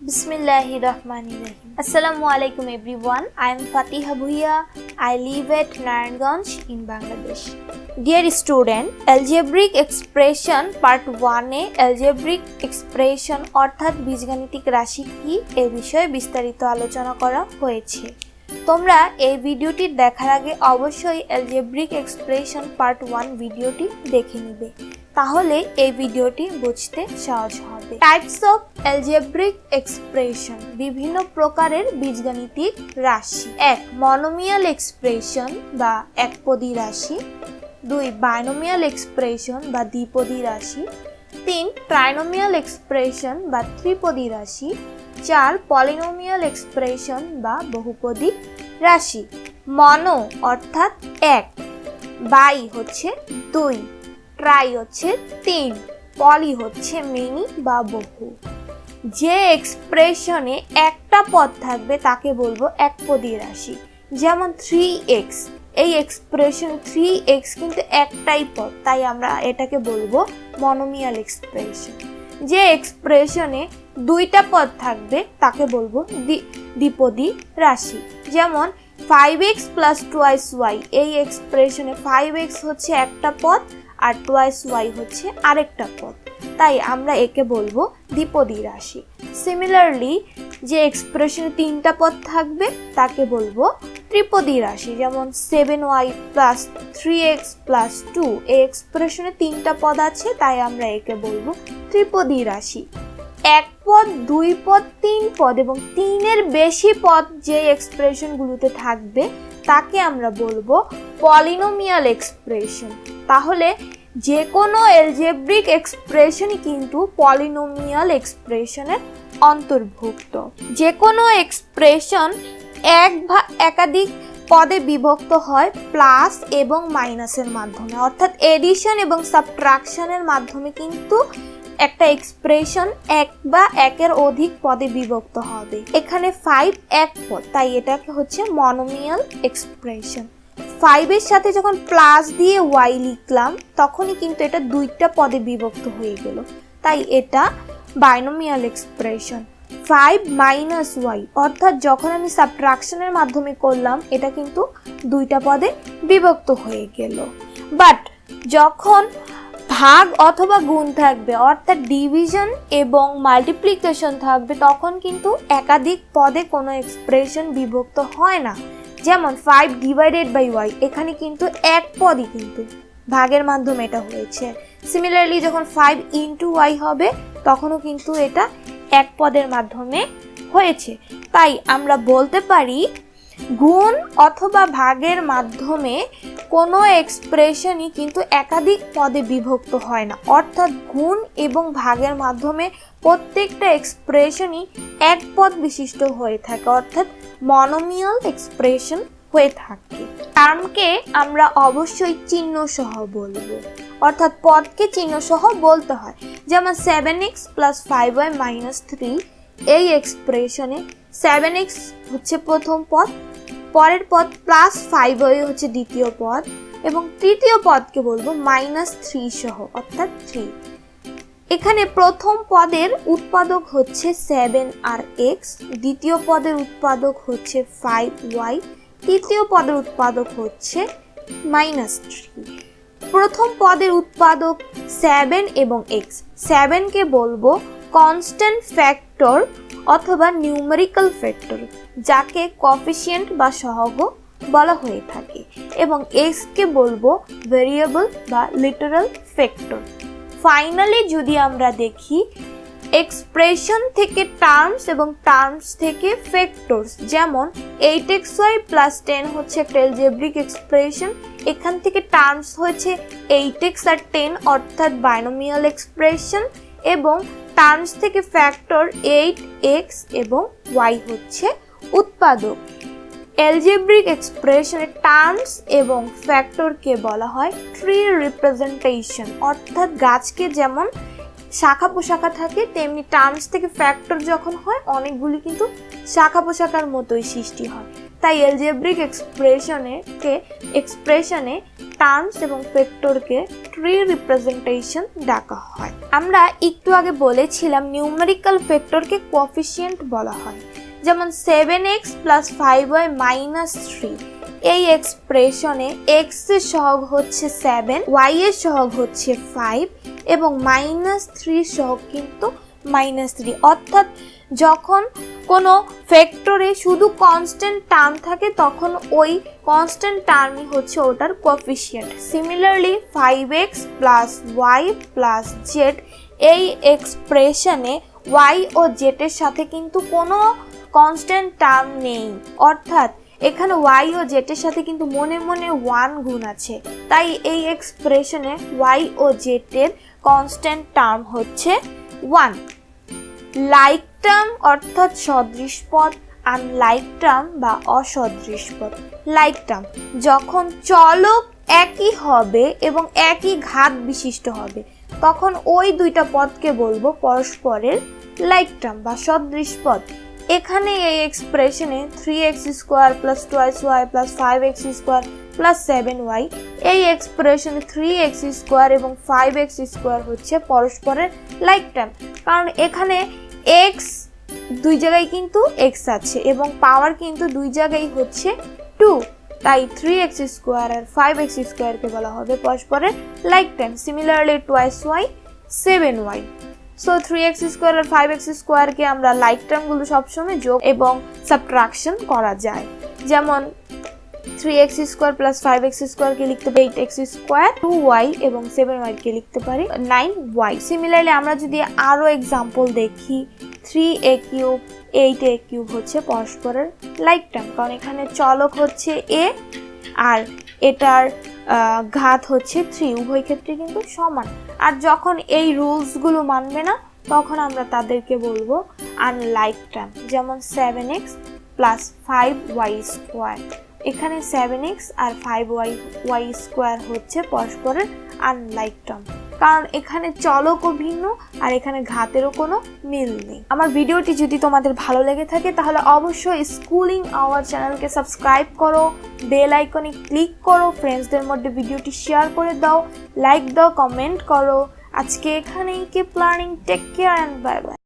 Bismillahirrahmanirrahim. Assalamualaikum everyone. I am Fatiha Bhuiyan. I live at Naranganj in Bangladesh. Dear student, algebraic expression part 1 A algebraic expression অর্থাৎ বীজগাণিতিক রাশি কি এই বিষয়ে বিস্তারিত আলোচনা করা হয়েছে। তোমরা এই ভিডিওটি দেখার আগে অবশ্যই algebraic expression part 1 ভিডিওটি দেখে নিবে, তাহলে এই ভিডিওটি বুঝতে সহজ হবে। টাইপস অফ algebraic expression, বিভিন্ন প্রকারের বীজগাণিতিক রাশি। 1. মনোমিয়াল এক্সপ্রেশন বা একপদী রাশি। 2. বাইনোমিয়াল এক্সপ্রেশন বা দ্বিপদী রাশি। 3. ট্রাইনোমিয়াল এক্সপ্রেশন বা ত্রিপদী রাশি। 4. পলিনোমিয়াল এক্সপ্রেশন বা বহুপদী রাশি। মনো অর্থাৎ এক, বাই হচ্ছে 2, ট্রাই হচ্ছে 3, পলি হচ্ছে মেনি বা বহু। যে এক্সপ্রেশনে একটা পদ থাকবে তাকে বলবো একপদী রাশি। যেমন 3x, এই এক্সপ্রেশন 3x কিন্তু একটাই পদ, তাই আমরা এটাকে বলবো মনোমিয়াল এক্সপ্রেশন। যে এক্সপ্রেশনে দুইটা পদ থাকবে তাকে বলবো দ্বিপদী রাশি। যেমন 5x plus 2y, এই এক্সপ্রেশনে 5x হচ্ছে একটা পদ আর 2y হচ্ছে আরেকটা পদ, তাই আমরা একে বলবো দ্বিপদী রাশি। সিমিলারলি যে এক্সপ্রেশনে তিনটা পদ থাকবে তাকে বলবো ত্রিপদী রাশি। যেমন 7y plus 3x plus 2, এই এক্সপ্রেশনে তিনটা পদ আছে, তাই আমরা একে বলবো ত্রিপদী রাশি। এক পদ, দুই পদ, তিন পদ এবং তিনের বেশি পদ যে এক্সপ্রেশনগুলোতে থাকবে তাকে আমরা বলবো পলিনোমিয়াল এক্সপ্রেশন। তাহলে যে কোনো algebraic এক্সপ্রেশনই কিন্তু পলিনোমিয়াল এক্সপ্রেশনের অন্তর্ভুক্ত। যে কোনো এক্সপ্রেশন এক বা একাধিক পদে বিভক্ত হয় প্লাস এবং মাইনাসের মাধ্যমে, অর্থাৎ এডিশন এবং সাবট্রাকশনের মাধ্যমে কিন্তু একটা এক্সপ্রেশন এক বা একের অধিক পদে বিভক্ত হবে। এখানে 5 এক পদ, তাই এটাকে হচ্ছে মনোমিয়াল এক্সপ্রেশন। 5 এর সাথে যখন প্লাস দিয়ে y লিখলাম তখনই কিন্তু এটা দুইটা পদে বিভক্ত হয়ে গেল, তাই এটা বাইনোমিয়াল এক্সপ্রেশন। 5 মাইনাস y, অর্থাৎ যখন আমি সাবট্রাকশনের মাধ্যমে করলাম এটা কিন্তু দুইটা পদে বিভক্ত হয়ে গেল। বাট যখন ভাগ অথবা গুণ থাকবে, অর্থাৎ ডিভিশন এবং মাল্টিপ্লিকেশন থাকবে, তখন কিন্তু একাধিক পদে কোনো এক্সপ্রেশন বিভক্ত হয় না। যেমন 5 ডিভাইডেড বাই y, এখানে কিন্তু এক পদই কিন্তু ভাগের মাধ্যমে এটা হয়েছে। সিমিলারলি যখন 5 ইন্টু y হবে তখনও কিন্তু এটা এক পদের মাধ্যমে হয়েছে। তাই আমরা বলতে পারি গুণ অথবা ভাগের মাধ্যমে কোনো এক্সপ্রেশনই কিন্তু একাধিক পদে বিভক্ত হয় না, অর্থাৎ গুণ এবং ভাগের মাধ্যমে প্রত্যেকটা এক্সপ্রেশনই এক পদ বিশিষ্ট হয়ে থাকে, অর্থাৎ মনোমিয়াল এক্সপ্রেশন হয়ে থাকে। টার্মকে আমরা অবশ্যই চিহ্ন সহ বলবো, অর্থাৎ পদকে চিহ্ন সহ বলতে হয়। যেমন 7x plus 5y minus 3, এই এক্সপ্রেশনে 7x হচ্ছে প্রথম পদ, পরের পদ প্লাস 5y হচ্ছে দ্বিতীয় পদ এবং তৃতীয় পদকে বলবো -3 সহ, অর্থাৎ 3। এখানে প্রথম পদের উৎপাদক হচ্ছে 7 আর x, দ্বিতীয় পদের উৎপাদক হচ্ছে 5y, তৃতীয় পদের উৎপাদক হচ্ছে -3। প্রথম পদের উৎপাদক 7 এবং x। 7 কে বলবো কনস্ট্যান্ট ফ্যাক্টর অথবা নিউমেরিক্যাল ফ্যাক্টর, যাকে কোএফিসিয়েন্ট বা সহগ বলা হয়ে থাকে, এবং x কে বলবো ভেরিয়েবল বা লিটারাল ফ্যাক্টর। ফাইনালি যদি আমরা দেখি এক্সপ্রেশন থেকে টার্মস এবং টার্মস থেকে ফ্যাক্টরস, যেমন 8xy plus 10 হচ্ছে একটা algebraic এক্সপ্রেশন, এখান থেকে টার্মস হয়েছে 8x আর 10, অর্থাৎ বাইনোমিয়াল এক্সপ্রেশন, এবং টার্মস থেকে ফ্যাক্টর 8x এবং y হচ্ছে উৎপাদক। algebraic এক্সপ্রেশনের টার্মস এবং ফ্যাক্টরকে বলা হয় ট্রি রিপ্রেজেন্টেশন, অর্থাৎ গাছকে যেমন শাখা পোশাখা থাকে তেমনি টার্মস থেকে ফ্যাক্টর যখন হয় অনেকগুলি কিন্তু শাখা পোশাখার মতোই সৃষ্টি হয়। তাই algebraic এক্সপ্রেশনে টার্মস এবং ফ্যাক্টরকে ট্রি রিপ্রেজেন্টেশন ডাকা হয়। আমরা একটু আগে বলেছিলাম নিউমেরিক্যাল ফ্যাক্টরকে কোএফিসিয়েন্ট বলা হয়, যেমন 7x + 5y - 3। এই এক্সপ্রেশনে x এর সহগ হচ্ছে 7, y এর সহগ হচ্ছে 5 এবং -3 সহগ কিন্তু -3। অর্থাৎ যখন কোনো ফ্যাক্টরে শুধু কনস্ট্যান্ট টার্ম থাকে তখন ওই কনস্ট্যান্ট টার্মই হচ্ছে ওটার coefficient. Similarly 5x + y + z, এই এক্সপ্রেশনে y ও z এর সাথে কিন্তু কোনো কনস্ট্যান্ট টার্ম নেই, অর্থাৎ এখানে y ও z এর সাথে কিন্তু মনে মনে 1 গুণ আছে, তাই এই এক্সপ্রেশনে y ও z এর কনস্ট্যান্ট টার্ম হচ্ছে 1। লাইক টার্ম অর্থাৎ সদৃশ পদ, আনলাইক টার্ম বা অসদৃশ পদ। লাইক টার্ম যখন চলক একই হবে এবং একই ঘাত বিশিষ্ট হবে তখন ওই দুইটা পদকে বলবো পরস্পরের লাইক টার্ম বা সদৃশ পদ। এখানে এই এক্সপ্রেশনে 3x² + 2y + 5x² + 7y, এই এক্সপ্রেশনে 3x² এবং 5x² হচ্ছে পরস্পরের লাইক টার্ম, কারণ এখানে x দুই জায়গায় কিন্তু x আছে এবং পাওয়ার কিন্তু দুই জায়গায় হচ্ছে 2, তাই 3x² আর 5x² কে বলা হবে পরস্পরের like term. Similarly 2y 7y। So 3x² আর 5x² কে আমরা লাইক টার্মগুলো সবসময় যোগ এবং সাবট্রাকশন করা যায়, যেমন 3x² + 5x² কে লিখতে পারি 8x², 2y এবং 7y কে লিখতে পারি 9y। সিমিলারলি আমরা যদি আরো এক্সাম্পল দেখি, 3a³ 8a³ হচ্ছে পরস্পরের লাইক টার্ম, কারণ এখানে চলক হচ্ছে a আর এটার ঘাত হচ্ছে 3, উভয় ক্ষেত্রে কিন্তু সমান। আর যখন এই রুলসগুলো মানবে না তখন আমরা তাদেরকে বলবো আনলাইক টার্ম, যেমন 7x + 5y²। এখানে 7x আর 5y² হচ্ছে পরস্পরের আনলাইক টার্ম, কারণ এখানে চলকও ভিন্ন আর এখানে ঘাতেরও কোনো মিল নেই। আমার ভিডিওটি যদি তোমাদের ভালো লেগে থাকে তাহলে অবশ্যই স্কুলিং আওয়ার চ্যানেলকে সাবস্ক্রাইব করো, বেল আইকনে ক্লিক করো, ফ্রেন্ডসদের মধ্যে ভিডিওটি শেয়ার করে দাও, লাইক দাও, কমেন্ট করো। আজকে এখানেই, keep learning, take care and bye by.